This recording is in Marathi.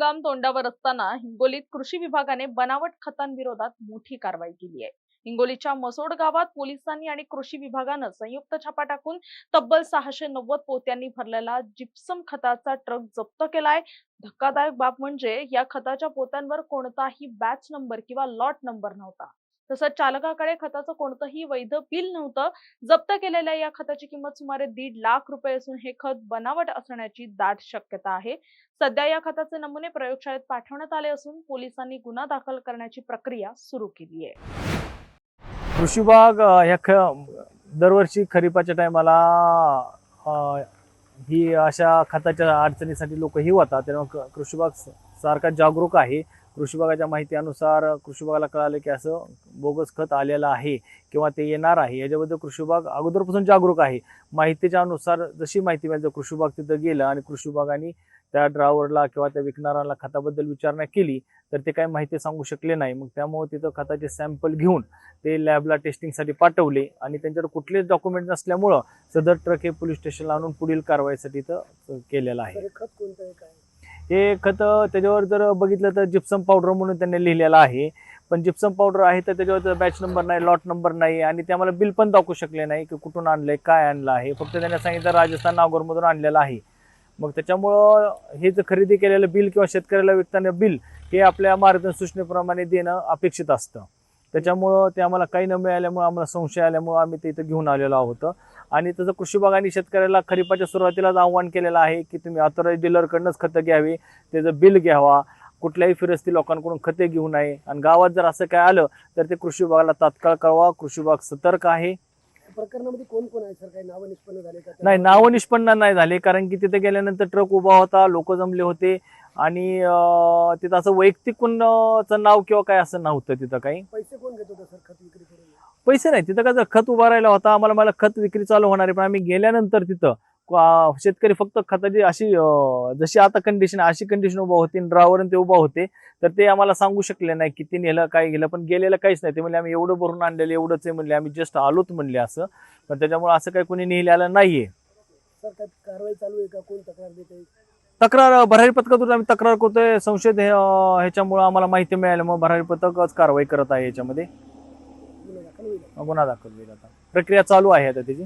हंगाम तोंडावर असताना हिंगोलीत कृषी विभागाने बनावट खतांविरोधात मोठी कारवाई केली आहे। हिंगोलीच्या मसोड गावात पोलिसांनी आणि कृषी विभागानं संयुक्त छापा टाकून तब्बल 690 पोत्यांनी भरलेला जिप्सम खताचा ट्रक जप्त केलाय। धक्कादायक बाब म्हणजे या खताच्या पोत्यांवर कोणताही बॅच नंबर किंवा लॉट नंबर नव्हता। तसंच चालकाकडे खताचं कोणतंही वैध बिल नव्हतं। जप्त केलेल्या या खताची किंमत सुमारे 1.5 लाख रुपये असून हे खत बनावट असण्याची दाट शक्यता आहे। सध्या या खताचे नमुने प्रयोगशाळेत पाठवण्यात आले असून पोलिसांनी गुन्हा दाखल करण्याची प्रक्रिया सुरू केली आहे। कृषी विभाग दरवर्षी खरीपाच्या टायमाला ही अशा खताच्या अडचणीसाठी लोक ही होतात, त्यामुळे कृषी विभाग सारखा जागरूक आहे। कृषी विभागाच्या माहितीनुसार कृषी विभागाला कळाले की असं बोगस खत आलेलं आहे किंवा ते येणार आहे, याच्याबद्दल कृषी विभाग अगोदरपासून जागरूक आहे। माहितीच्या अनुसार जशी माहिती मिळाली कृषी विभाग तिथं गेलं आणि कृषी विभागाने त्या ड्रायव्हरला किंवा त्या विकणाऱ्याला खताबद्दल विचारणा केली तर ते काही माहिती सांगू शकले नाही। मग त्यामुळे तिथं खताचे सॅम्पल घेऊन ते लॅबला टेस्टिंगसाठी पाठवले आणि त्यांच्याकडे कुठलेच डॉक्युमेंट नसल्यामुळं सदर ट्रक हे पोलीस स्टेशनला आणून पुढील कारवाईसाठी इथं केलेलं आहे। खत कोणतं आहे काय? हे खत त्याच्यावर जर बघितलं तर जिप्सम पावडर म्हणून त्यांनी लिहिलेलं आहे, पण जिप्सम पावडर आहे तर त्याच्यावर बॅच नंबर नाही, लॉट नंबर नाही आणि ते आम्हाला बिल पण दाखवू शकले नाही की कुठून आणलंय, काय आणलं आहे। फक्त त्यांनी सांगितलं राजस्थान नागौरमधून आणलेलं आहे। मग त्याच्यामुळं हे जर खरेदी केलेलं बिल किंवा शेतकऱ्याला विकताना बिल हे आपल्या मार्गदर्शन सूचनेप्रमाणे देणं अपेक्षित असतं। त्याच्यामुळं ते आम्हाला काही न मिळाल्यामुळे आम्हाला संशय आल्यामुळे आम्ही ते इथं घेऊन आलेलो आहोत। आणि तसं कृषी विभागाने शेतकऱ्याला खरीपाच्या सुरुवातीलाच आव्हान केलेलं आहे की तुम्ही ऑथराइज डीलरकडूनच खतं घ्यावी, त्याचं बिल घ्यावा, कुठल्याही फिरस्ती लोकांकडून खते घेऊ नये आणि गावात जर असं काय आलं तर ते कृषी विभागाला तात्काळ कळवा। कृषी विभाग सतर्क आहे। प्रकरणामध्ये कोण कोण आहे सर? काही नाव निष्पन्न झाले का? नाही, नाव निष्पन्न नाही झाले, कारण की तिथे गेल्यानंतर ट्रक उभा होता, लोक जमले होते आणि तिथं असं वैयक्तिक कोणाचं नाव किंवा काय असं नव्हतं तिथं काही। पैसे कोण घेत होतं सर खत विक्री करून? पैसे नाही, तिथं काय खत उभा राहिला होता, मला खत विक्री चालू होणार आहे, पण आम्ही गेल्यानंतर तिथं शेतकरी फक्त खताची अशी जशी आता कंडिशन अशी कंडिशन उभा होती, ड्रायव्हर ते उभा होते, तर ते आम्हाला सांगू शकले नाही किती नेलं काय गेलं, पण गेलेलं काहीच नाही। ते म्हणले आम्ही एवढं भरून आणलेलं एवढंच आहे म्हणले, आम्ही जस्ट आलोत म्हणले असं, पण त्याच्यामुळे असं काही कोणी नेलेलं नाहीये। सर काय कारवाई चालू आहे का? कोण तक्रार देते? तक्रार भरारी पथकातून आम्ही तक्रार करतोय। संशय ह्याच्यामुळे आम्हाला माहिती मिळाल्यामुळे भरारी पथकच कारवाई करत आहे। याच्यामध्ये गुन्हा दाखल होईल? गुन्हा दाखल होईल, आता प्रक्रिया चालू आहे आता त्याची।